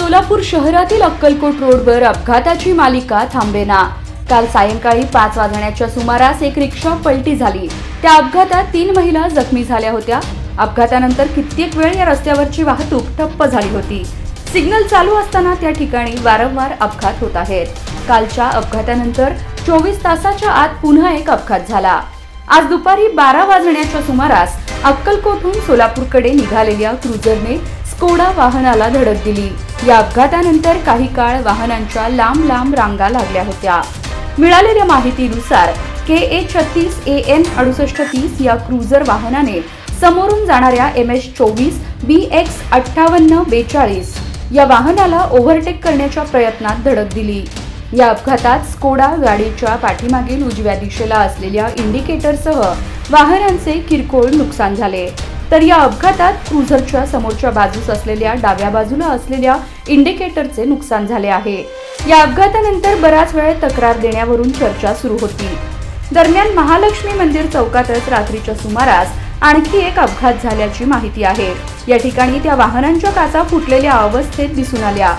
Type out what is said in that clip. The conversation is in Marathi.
सोलापूर शहरातील अक्कलकोट रोडवर अपघाताची मालिका थांबेना। काल सायंकाळी 5 वाजण्याच्या सुमारास एक रिक्षा पलटी झाली। त्या अपघातात 3 महिला जखमी झाल्या होत्या। अपघातानंतर कित्येक वेळ या रस्त्यावरची वाहतूक ठप्प झाली होती। सिग्नल चालू असताना त्या ठिकाणी वारंवार अपघात होत आहेत। कालच्या अपघातानंतर 24 तासाच्या आत पुन्हा एक अपघात झाला। आज दुपारी 12 वाजण्याच्या सुमारास अक्कलकोटहून सोलापूरकडे निघालेल्या क्रुझरने स्कोडा वाहनाला धडक दिली। या अपघातानंतर काही काळ वाहनांच्या लांब रांगा लागल्या होत्या। मिळालेल्या माहितीनुसार KA 36 AN 6830 या क्रुझर वाहनाने समोरून जाणाऱ्या MS 24 BX 5842 या वाहनाला ओव्हरटेक करण्याच्या प्रयत्नात धडक दिली। या अपघातात स्कोडा गाडीच्या पाठीमागील उजव्या दिशेला असलेल्या इंडिकेटरसह वाहनांचे किरकोळ नुकसान झाले। तर या अपघातात क्रुझरच्या समोरच्या बाजूस असलेल्या डाव्या बाजूला असलेल्या इंडिकेटरचे नुकसान झाले आहे। या अपघातानंतर बराच वेळ तक्रार देण्यावरून चर्चा सुरू होती। दरम्यान महालक्ष्मी मंदिर चौकातच रात्रीच्या सुमारास आणखी एक अपघात झाल्याची माहिती आहे। या ठिकाणी त्या वाहनांच्या काचा फुटलेल्या अवस्थेत दिसून आल्या।